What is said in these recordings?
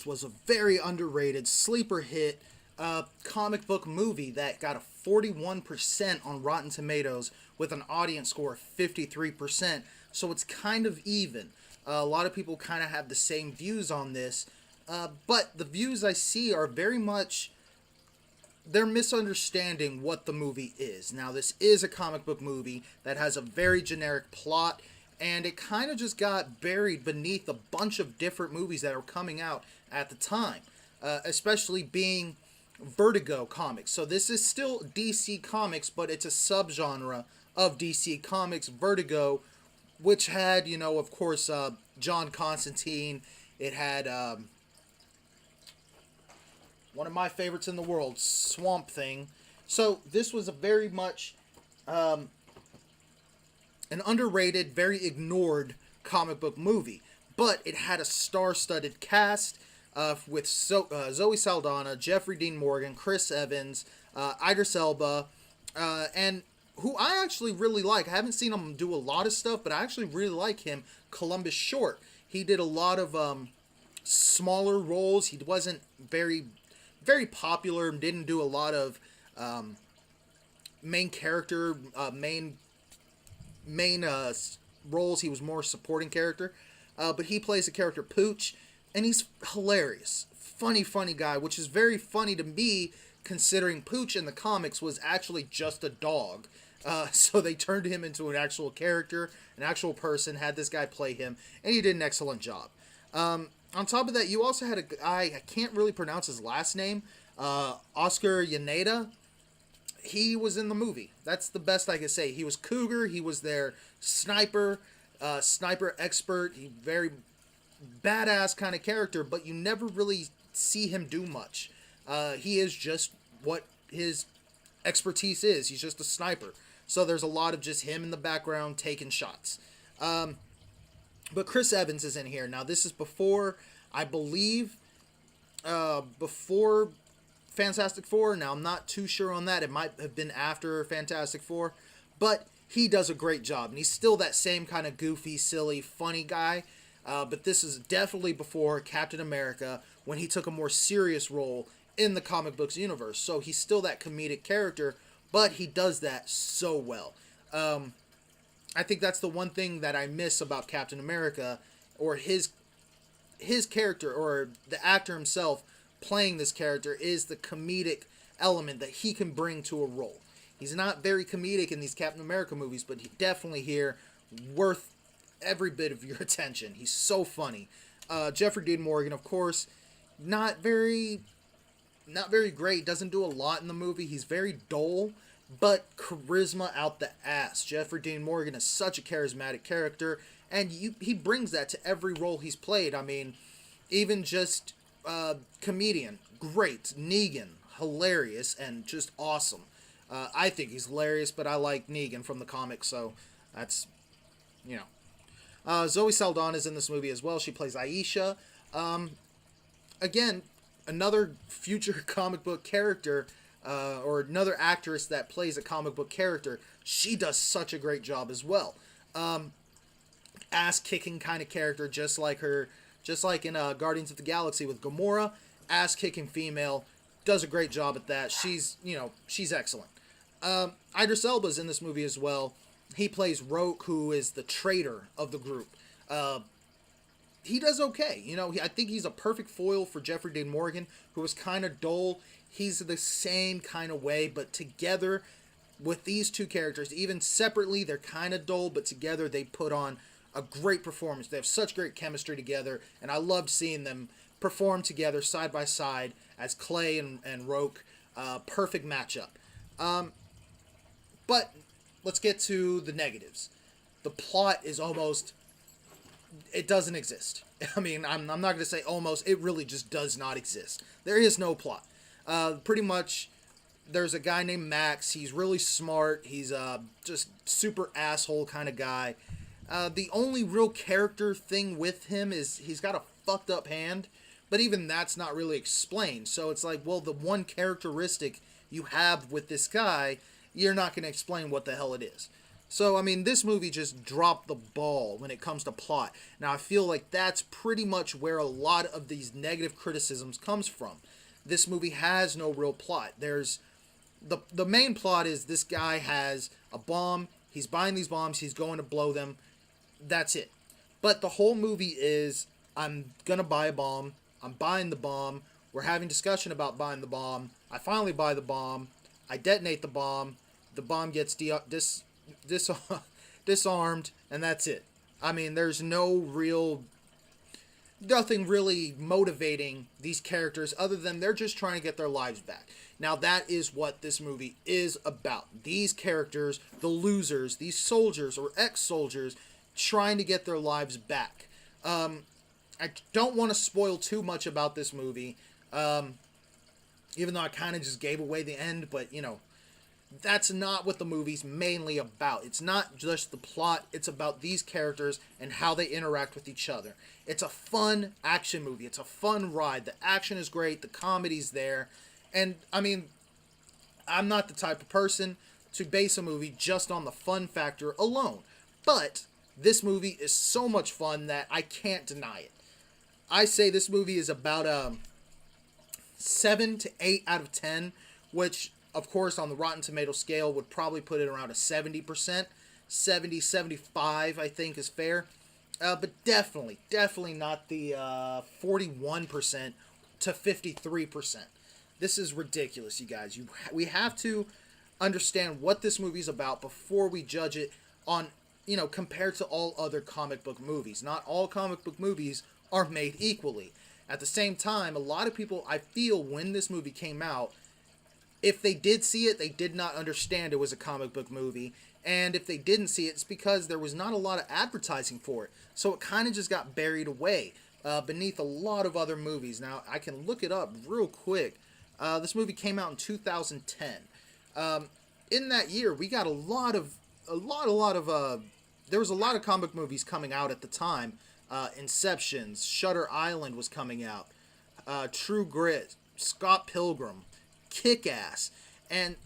was a very underrated sleeper hit comic book movie that got a 41% on Rotten Tomatoes with an audience score of 53%. So it's kind of even. A lot of people kind of have the same views on this, but the views I see are very much they're misunderstanding what the movie is. Now, this is a comic book movie that has a very generic plot, and it kind of just got buried beneath a bunch of different movies that are coming out at the time, especially being Vertigo comics. So this is still DC Comics, but it's a subgenre of DC Comics, Vertigo, which had, of course, John Constantine. It had one of my favorites in the world, Swamp Thing. So this was a very much an underrated, very ignored comic book movie. But it had a star-studded cast with Zoe Saldana, Jeffrey Dean Morgan, Chris Evans, Idris Elba, and who I actually really like. I haven't seen him do a lot of stuff, but I actually really like him, Columbus Short. He did a lot of smaller roles. He wasn't very popular and didn't do a lot of main character, main roles. He was more supporting character. But he plays the character Pooch, and he's hilarious. Funny guy, which is very funny to me, considering Pooch in the comics was actually just a dog. So they turned him into an actual character, an actual person, had this guy play him, and he did an excellent job. On top of that, you also had a guy, I can't really pronounce his last name, Oscar Yaneda. He was in the movie. That's the best I can say. He was Cougar. He was their sniper expert. He very badass kind of character, but you never really see him do much. He is just what his expertise is. He's just a sniper. So there's a lot of just him in the background taking shots. But Chris Evans is in here. Now, this is before, I believe, before Fantastic Four. Now, I'm not too sure on that. It might have been after Fantastic Four. But he does a great job. And he's still that same kind of goofy, silly, funny guy. But this is definitely before Captain America, when he took a more serious role in the comic books universe. So he's still that comedic character, but he does that so well. I think that's the one thing that I miss about Captain America, or his character, or the actor himself playing this character, is the comedic element that he can bring to a role. He's not very comedic in these Captain America movies, but he definitely here worth every bit of your attention. He's so funny. Jeffrey Dean Morgan, of course, not very great. Doesn't do a lot in the movie. He's very dull, but charisma out the ass. Jeffrey Dean Morgan is such a charismatic character, and he brings that to every role he's played. I mean, even just comedian, great. Negan, hilarious and just awesome. I think he's hilarious, but I like Negan from the comics, so that's, Zoe Saldana is in this movie as well. She plays Aisha. Again, another future comic book character, or another actress that plays a comic book character. She does such a great job as well. Ass-kicking kind of character, just like in Guardians of the Galaxy with Gamora. Ass-kicking female, does a great job at that. She's excellent. Idris Elba's in this movie as well. He plays Roke, who is the traitor of the group. He does okay. I think he's a perfect foil for Jeffrey Dean Morgan, who is kind of dull. He's the same kind of way, but together with these two characters, even separately, they're kind of dull, but together they put on a great performance. They have such great chemistry together, and I loved seeing them perform together side by side as Clay and Roke. Perfect matchup. But let's get to the negatives. The plot is almost... it doesn't exist. I mean, I'm not going to say almost. It really just does not exist. There is no plot. Pretty much, there's a guy named Max. He's really smart. He's just super asshole kind of guy. The only real character thing with him is he's got a fucked up hand, but even that's not really explained. So it's like, well, the one characteristic you have with this guy, you're not going to explain what the hell it is. So, I mean, this movie just dropped the ball when it comes to plot. Now, I feel like that's pretty much where a lot of these negative criticisms comes from. This movie has no real plot. There's the main plot is this guy has a bomb, he's buying these bombs, he's going to blow them. That's it. But the whole movie is I'm going to buy a bomb, I'm buying the bomb, we're having discussion about buying the bomb. I finally buy the bomb, I detonate the bomb gets disarmed, and that's it. I mean, there's nothing really motivating these characters other than they're just trying to get their lives back. Now, that is what this movie is about. These characters, the losers, these soldiers or ex-soldiers, trying to get their lives back. I don't want to spoil too much about this movie, even though I kind of just gave away the end, but, that's not what the movie's mainly about. It's not just the plot, it's about these characters and how they interact with each other. It's a fun action movie. It's a fun ride. The action is great, the comedy's there. And, I mean, I'm not the type of person to base a movie just on the fun factor alone. But this movie is so much fun that I can't deny it. I say this movie is about a 7 to 8 out of 10, which, of course, on the Rotten Tomato scale would probably put it around a 70%. 70, 75, I think, is fair. But definitely not the 41% to 53%. This is ridiculous, you guys. We have to understand what this movie's about before we judge it on, compared to all other comic book movies. Not all comic book movies are made equally. At the same time, a lot of people, I feel, when this movie came out, if they did see it, they did not understand it was a comic book movie. And if they didn't see it, it's because there was not a lot of advertising for it. So it kind of just got buried away beneath a lot of other movies. Now, I can look it up real quick. This movie came out in 2010. In that year, we got there was a lot of comic movies coming out at the time. Inceptions, Shutter Island was coming out. True Grit, Scott Pilgrim, Kick-Ass. And,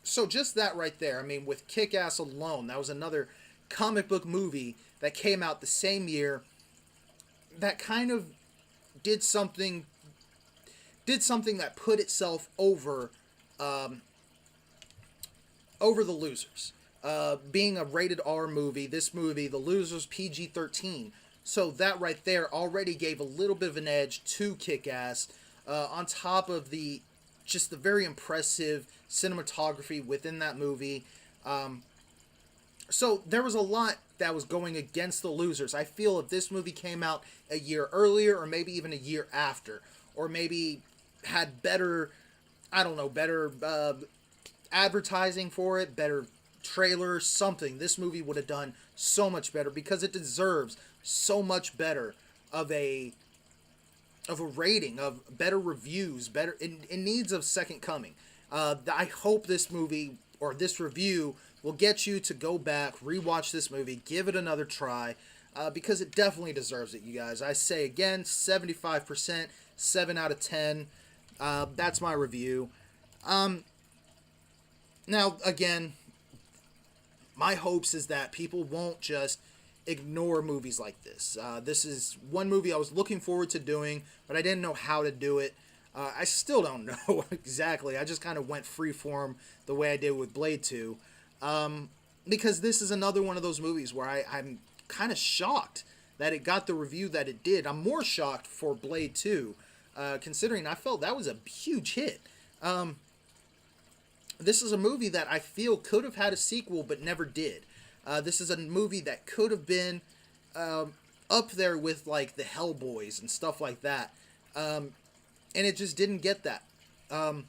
so just that right there, I mean, with Kick-Ass alone, that was another comic book movie that came out the same year that kind of did something that put itself over the losers. Being a rated R movie, this movie, The Losers, PG-13. So that right there already gave a little bit of an edge to Kick-Ass, on top of the very impressive cinematography within that movie. So there was a lot that was going against The Losers. I feel if this movie came out a year earlier, or maybe even a year after, or maybe had better advertising for it, better trailer, something, this movie would have done so much better, because it deserves so much better of a rating, of better reviews, it needs a second coming. I hope this movie, or this review, will get you to go back, rewatch this movie, give it another try, because it definitely deserves it, you guys. I say again, 75%, 7 out of 10. That's my review. Now, again, my hopes is that people won't just ignore movies like this. This is one movie I was looking forward to doing, but I didn't know how to do it. I still don't know exactly. I just kind of went freeform the way I did with Blade 2. Because this is another one of those movies where I'm kind of shocked that it got the review that it did. I'm more shocked for Blade 2, considering I felt that was a huge hit. This is a movie that I feel could have had a sequel but never did. This is a movie that could have been up there with like the Hellboys and stuff like that. And it just didn't get that. And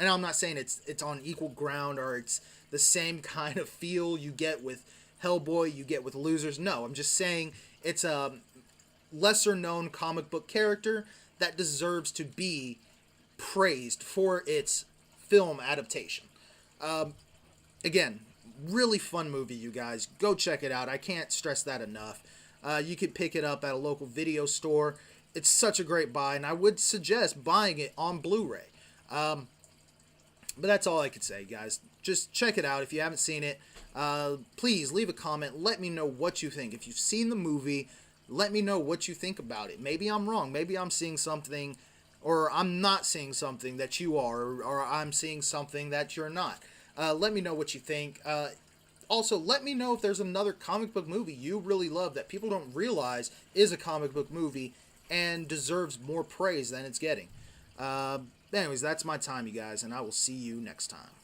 I'm not saying it's on equal ground or it's the same kind of feel you get with Hellboy, you get with Losers. No, I'm just saying it's a lesser known comic book character that deserves to be praised for its film adaptation. Again, really fun movie, you guys. Go check it out. I can't stress that enough. You could pick it up at a local video store. It's such a great buy, and I would suggest buying it on Blu-ray. But that's all I could say, guys. just check it out if you haven't seen it. Please leave a comment. Let me know what you think. If you've seen the movie, let me know what you think about it. Maybe I'm wrong. Maybe I'm seeing something, or I'm not seeing something that you are, or I'm seeing something that you're not. Let me know what you think. Also, let me know if there's another comic book movie you really love that people don't realize is a comic book movie and deserves more praise than it's getting. Anyways, that's my time, you guys, and I will see you next time.